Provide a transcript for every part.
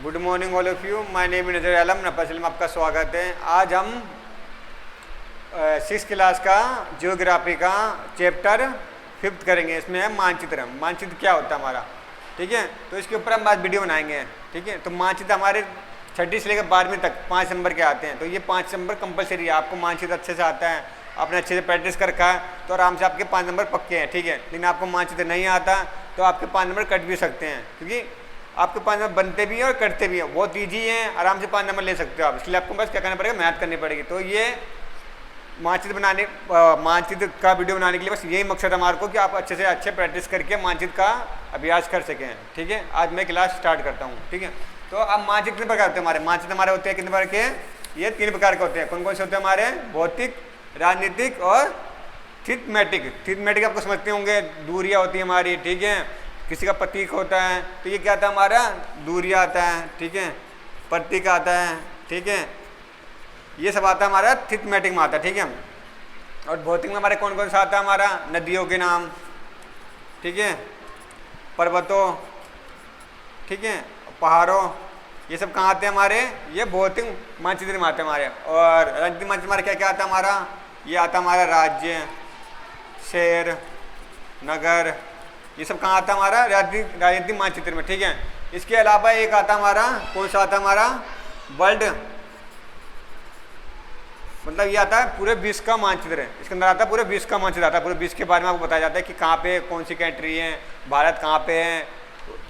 Good morning all of you. My name is नजर आलम नफासिल में आपका स्वागत है। आज हम 6th क्लास का ज्योग्राफी का चैप्टर 5th करेंगे। इसमें है मानचित्र। मानचित्र क्या होता है हमारा, ठीक है। तो इसके ऊपर हम आज वीडियो बनाएंगे, ठीक है। तो मानचित्र हमारे 6ठी से लेकर 12वीं तक 5 नंबर के आते हैं। तो ये 5 नंबर कंपलसरी है। आपको मानचित्र अच्छे से आता है, आपने अच्छे से प्रैक्टिस कर रखा है तो आराम से आपके 5 नंबर पक्के हैं, ठीक है। लेकिन आपको मानचित्र नहीं आता तो आपके 5 नंबर कट भी सकते हैं, क्योंकि आपके 5 नंबर बनते भी हैं और कटते भी हैं। बहुत ईजी है, आराम से 5 नंबर ले सकते हो आप। इसलिए आपको बस क्या करना पड़ेगा, मेहनत करनी पड़ेगी। तो ये मानचित्र का वीडियो बनाने के लिए बस यही मकसद है हमारे को कि आप अच्छे से अच्छे प्रैक्टिस करके मानचित्र का अभ्यास कर सकें, ठीक है। आज मैं क्लास स्टार्ट करता हूँ, ठीक है। तो अब मानचित्र कितने प्रकार होते हैं हमारे? मानचित्र हमारे होते हैं कितने प्रकार के? ये 3 प्रकार के होते हैं। कौन कौन से होते हैं हमारे? भौतिक, राजनीतिक और थिमेटिक। थिमेटिक आपको समझते होंगे, दूरियाँ होती है हमारी, ठीक है। किसी का प्रतीक होता है तो ये क्या आता है हमारा? दूरियाँ आता है, ठीक है। प्रतीक आता है, ठीक है। ये सब आता है हमारा थिमेटिक में आता है, ठीक है। और भौतिक में हमारे कौन कौन सा आता है हमारा? नदियों के नाम, ठीक है, पर्वतों, ठीक है, पहाड़ों, ये सब कहाँ आते हैं हमारे? ये भौतिक मानचित्र में आते हैं हमारे। और राजनीतिक मानचित्र हमारा क्या क्या आता है हमारा? ये आता है हमारा राज्य, शहर, नगर, ये सब कहाँ आता है हमारा? राजनीतिक मानचित्र में, ठीक है। इसके अलावा एक आता है हमारा, कौन सा आता है हमारा? वर्ल्ड, मतलब ये आता है पूरे विश्व का मानचित्र है। इसके अंदर आता है पूरे विश्व का मानचित्र आता है। पूरे विश्व के बारे में आपको बताया जाता है कि कहाँ पे कौन सी कंट्री है, भारत कहाँ पे है,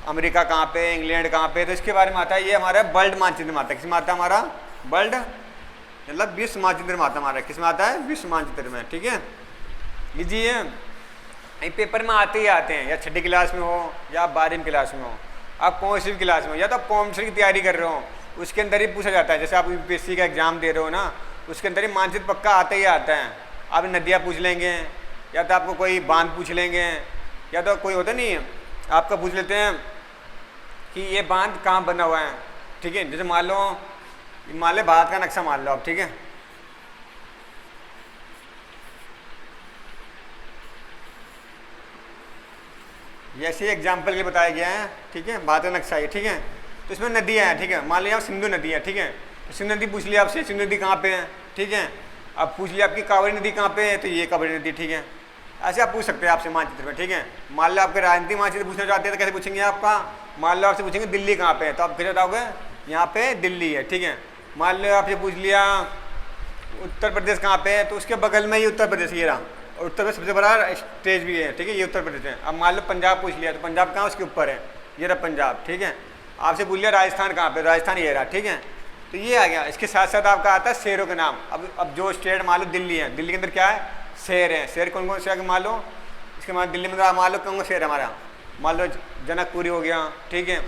अमेरिका कहाँ पे है, इंग्लैंड कहाँ पे है। तो इसके बारे में आता है। ये हमारा वर्ल्ड मानचित्र में आता है। किसमें आता है हमारा? वर्ल्ड मतलब विश्व मानचित्र में आता है हमारा। किसमें आता है? विश्व मानचित्र में, ठीक है। लीजिए, ये पेपर में आते ही आते हैं, या 6ठी क्लास में हो या 12वीं क्लास में हो, आप कौन सी भी क्लास में हो, या तो आप कॉम्पिटिशन की तैयारी कर रहे हो, उसके अंदर ही पूछा जाता है। जैसे आप यूपीएससी का एग्जाम दे रहे हो ना, उसके अंदर ही मानचित्र पक्का आता ही आता है। आप नदियाँ पूछ लेंगे, या तो आपको कोई बांध पूछ लेंगे, या तो कोई होता नहीं है आपका पूछ लेते हैं कि ये बांध कहाँ बना हुआ है, ठीक है। जैसे मान लो भारत का नक्शा मान लो आप, ठीक है। ऐसे एग्जाम्पल के लिए बताया गया है, ठीक है। भारत का नक्शा है, ठीक है। तो इसमें नदियाँ हैं, ठीक है। मान लिया सिंधु नदी है, ठीक है। सिंधु नदी पूछ लिया आपसे, सिंधु नदी कहाँ पे है, ठीक है। अब पूछ लिया आपकी कावेरी नदी कहाँ पे है, तो ये कावेरी नदी, ठीक है। ऐसे आप पूछ सकते हैं आपसे मानचित्र में, ठीक है। मान लो आपके राजनीतिक मानचित्र पूछना चाहते हैं तो कैसे पूछेंगे आपका? मान लो आपसे पूछेंगे दिल्ली कहाँ पे है, तो आप कैसे बताओगे? यहाँ पे दिल्ली है, ठीक है। मान लो आपसे पूछ लिया उत्तर प्रदेश कहाँ पे है, तो उसके बगल में ही उत्तर प्रदेश ये रहा, और उत्तर प्रदेश सबसे बड़ा स्टेट भी है, ठीक है। ये उत्तर प्रदेश है। अब मान लो पंजाब पूछ लिया, तो पंजाब कहाँ? उसके ऊपर है, ये रहा पंजाब, ठीक है। आपसे पूछ लिया राजस्थान कहाँ पे, राजस्थान ये रहा, ठीक है। तो ये आ गया। इसके साथ साथ आपका आता है शहरों के नाम। अब जो स्टेट मान लो दिल्ली है, दिल्ली के अंदर क्या है? शहर है। शहर कौन कौन से आगे मान लो? इसके बाद दिल्ली में मान लो कौन कौन शहर है हमारा? मान लो जनकपुरी हो गया, ठीक है,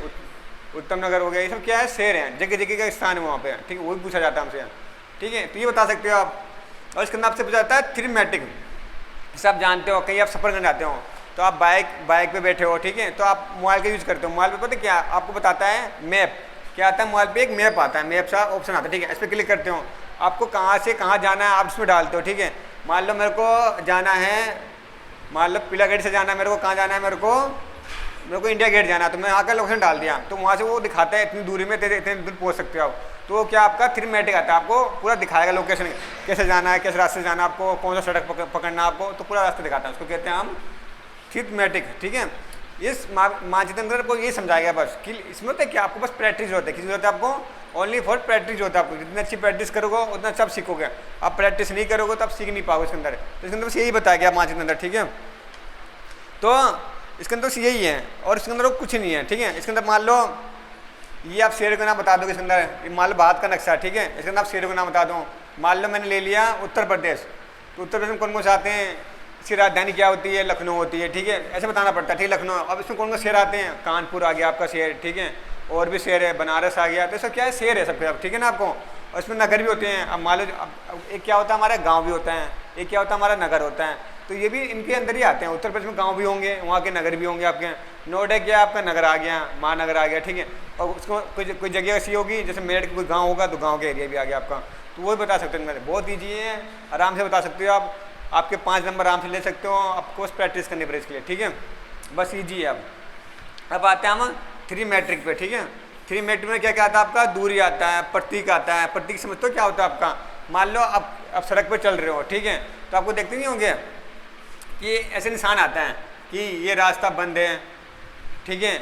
उत्तम नगर हो गया। ये सब क्या है? शहर हैं, जगह जगह का स्थान है वहाँ पे, ठीक है। वो भी पूछा जाता है हमसे, ठीक है। तो ये बता सकते हो आप। और इसके अंदर आपसे पूछा जाता है थिमेटिक। जैसे आप जानते हो कहीं आप सफ़र करने जाते हो, तो आप बाइक पे बैठे हो, ठीक है। तो आप मोबाइल का यूज़ करते हो। मोबाइल पे पता क्या आपको बताता है? मैप। क्या आता है मोबाइल पे? एक मैप आता है, मैप सा ऑप्शन आता है, ठीक है। इस पर क्लिक करते हो, आपको कहाँ से कहाँ जाना है आप इसमें डालते हो, ठीक है। मान लो मेरे को जाना है, मान लो पीला गेट से जाना है मेरे को, कहाँ जाना है मेरे को इंडिया गेट जाना है, तो मैं यहाँ का लोकेशन डाल दिया, तो वहाँ से वो दिखाता है इतनी दूरी में इतने दूर पहुँच सकते हो आप। तो क्या आपका थिमेटिक आता है, आपको पूरा दिखाएगा लोकेशन, कैसे जाना है, कैसे रास्ते से जाना है, आपको कौन सा सड़क पकड़ना है आपको, तो पूरा रास्ता दिखाता है। उसको कहते हैं हम थिमेटिक, ठीक है। इस मानचित्र अंदर को ये समझाया गया बस कि इसमें होता है कि आपको बस प्रैक्टिस होता है। किसी जरूरत है आपको? ओनली फॉर प्रैक्टिस होता है। आपको जितनी अच्छी प्रैक्टिस करोगे उतना अच्छा आप सीखोगे। आप प्रैक्टिस नहीं करोगे तो आप सीख नहीं पाओगे इसके अंदर। तो इसके अंदर बस यही बताया गया मानचित्र अंदर, ठीक है। तो इसके अंदर बस यही है, और इसके अंदर कुछ नहीं है, ठीक है। इसके अंदर मान लो ये आप शहर का नाम बता दो। इसके अंदर मान लो भारत का नक्शा, ठीक है। इसके अंदर आप शहर का नाम बता दो। मान लो मैंने ले लिया उत्तर प्रदेश, तो उत्तर प्रदेश में कौन कौन से आते हैं? इसकी राजधानी क्या होती है? लखनऊ होती है, ठीक है। ऐसे बताना पड़ता है, ठीक है, लखनऊ। अब इसमें कौन कौन शहर आते हैं? कानपुर आ गया आपका शहर, ठीक है। और भी शहर है, बनारस आ गया। तो सब क्या है? शहर है सब, ठीक है ना आपको। और इसमें नगर भी होते हैं। अब मान लो एक क्या होता है हमारा? गाँव भी होता है। एक क्या होता है हमारा? नगर होता है। तो ये भी इनके अंदर ही आते हैं। उत्तर प्रदेश में गाँव भी होंगे, वहाँ के नगर भी होंगे आपके। नोएडा क्या आपका नगर आ गया, महानगर आ गया, ठीक है। और उसको कोई जगह ऐसी होगी जैसे मेरठ कोई गाँव होगा तो गाँव का एरिया भी आ गया आपका। तो वो भी बता सकते हैं। बहुत ईजी है, आराम से बता सकते हो आप। आपके 5 नंबर आराम से ले सकते हो। आपको बस प्रैक्टिस करनी पड़ेगी इसके लिए, ठीक है। बस ईजी है। अब आते हैं हम थिमेटिक पे, ठीक है। 3 मीटर में क्या क्या आता है आपका, दूरी आता है, प्रतीक आता है। प्रतीक समझते हो क्या होता है आपका, मान लो अब सड़क पर चल रहे हो, ठीक है, तो आपको देखते नहीं होंगे कि ऐसे निशान आता है कि ये रास्ता बंद है, ठीक है,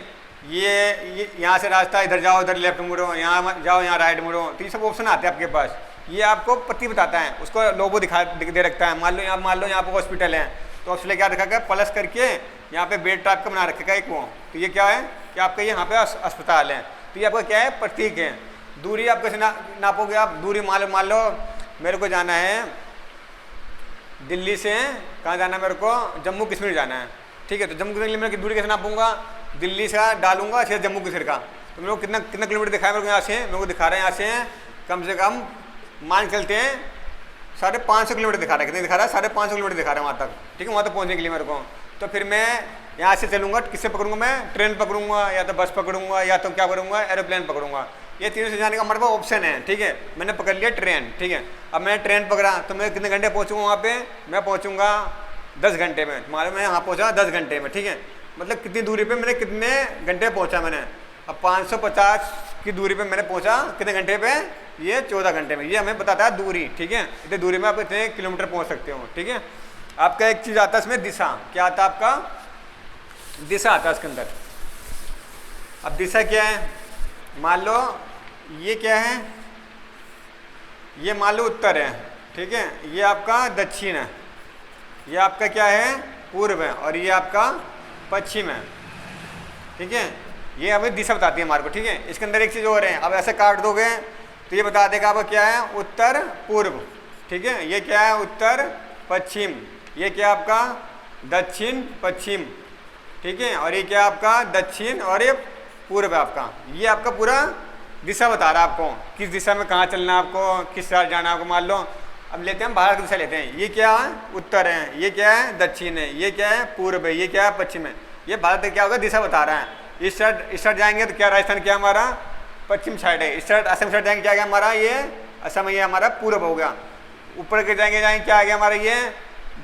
ये यहाँ से रास्ता, इधर जाओ, इधर लेफ्ट मुड़ो, यहाँ जाओ, यहाँ राइट मुड़ो। तो ये सब ऑप्शन आते हैं आपके पास, ये आपको प्रतीक बताता है, उसको लोगो दे रखता है। मान लो यहाँ पे हॉस्पिटल है, तो हॉस्पिटल क्या रखा गया, प्लस करके यहाँ पे बेड टाइप का बना रखेगा एक वो, तो ये क्या है कि आपका यहाँ पे अस्पताल है। तो ये आपका क्या है, प्रतीक है। दूरी आप कैसे नापोगे, आप दूरी मान लो मेरे को जाना है दिल्ली से, कहाँ जाना है मेरे को, जम्मू कश्मीर जाना है, ठीक है, तो जम्मू कश्मीर में दूरी कैसे नापूंगा, दिल्ली से डालूंगा सीधा जम्मू कश्मीर का, तो मेरे को कितना किलोमीटर दिखाया मेरे को, यहाँ से मेरे को दिखा रहे हैं, यहाँ से कम से कम मान चलते हैं 550 किलोमीटर दिखा रहा है। कितने दिखा रहा है, 550 किलोमीटर दिखा रहा है वहाँ तक, ठीक है, वहाँ तक पहुँचने के लिए मेरे को। तो फिर मैं यहाँ से चलूँगा, किससे पकड़ूंगा मैं, ट्रेन पकड़ूंगा, या तो बस पकड़ूंगा, या तो क्या करूँगा, एरोप्लेन पकड़ूंगा। ये तीनों से जाने का हमारे पास ऑप्शन है, ठीक है। मैंने पकड़ लिया ट्रेन, ठीक है, अब मैंने ट्रेन पकड़ा तो मैं कितने घंटे पहुँचूँगा वहाँ पे, मैं पहुँचूँगा 10 घंटे में। मालूम मैं यहाँ पहुँचा 10 घंटे में, ठीक है, मतलब कितनी दूरी पे मैंने कितने घंटे पहुँचा मैंने। अब 550 की दूरी पे मैंने पहुँचा कितने घंटे पे, ये 14 घंटे में। ये हमें बताता है दूरी, ठीक है, इतनी दूरी में आप इतने किलोमीटर पहुँच सकते हो, ठीक है। आपका एक चीज़ आता है इसमें, दिशा। क्या आता है आपका, दिशा आता है इसके अंदर। अब दिशा क्या है, मान लो ये क्या है, ये मान लो उत्तर है, ठीक है, ये आपका दक्षिण है, ये आपका क्या है, पूर्व है, और ये आपका पश्चिम है, ठीक है। ये हमें दिशा बताती है हमारे को, ठीक है। इसके अंदर एक चीज़ और है, अब ऐसे काट दोगे तो ये बता देगा आपका क्या है, उत्तर पूर्व, ठीक है, ये क्या है, उत्तर पश्चिम, ये क्या आपका दक्षिण पश्चिम, ठीक है, और ये क्या आपका दक्षिण और ये पूर्व है आपका। ये आपका पूरा दिशा बता रहा है आपको, किस दिशा में कहाँ चलना है आपको, किस साइड जाना है आपको। मान लो अब लेते हैं हम भारत की दिशा लेते हैं, ये क्या है, उत्तर है, ये क्या है, दक्षिण है, ये क्या है, पूर्व है, ये क्या है, पश्चिम है। ये भारत का क्या होगा, दिशा बता रहा है। इस साइड जाएंगे तो क्या, राजस्थान क्या हमारा पश्चिम साइड है। इस साइड असम साइड जाएंगे क्या, हमारा ये असम, ये हमारा पूर्व हो गया। ऊपर के जाएंगे क्या आ गया हमारा, ये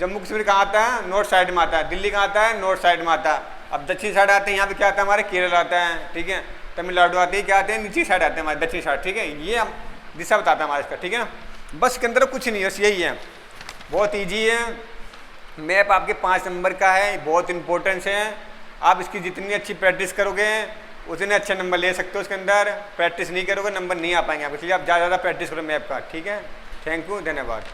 जम्मू कश्मीर कहाँ आता है, नॉर्थ साइड में आता है। दिल्ली कहाँ आता है, नॉर्थ साइड में आता है। अब दक्षिण साइड आते हैं, यहाँ पे क्या आता है हमारे, केरल आता है, ठीक है, तमिलनाडु आती है, क्या आते हैं, नीचे साइड आते हैं हमारे, दक्षिण साइड, ठीक है। ये हम दिशा बताता है हमारे इसका, ठीक है ना। बस के अंदर कुछ नहीं है, बस यही है, बहुत ईजी है। मैप आपके 5 नंबर का है, बहुत इंपॉर्टेंस है। आप इसकी जितनी अच्छी प्रैक्टिस करोगे उतने अच्छे नंबर ले सकते हो इसके अंदर। प्रैक्टिस नहीं करोगे नंबर नहीं आ पाएंगे आप, इसलिए आप ज़्यादा प्रैक्टिस करो मैप का, ठीक है। थैंक यू, धन्यवाद।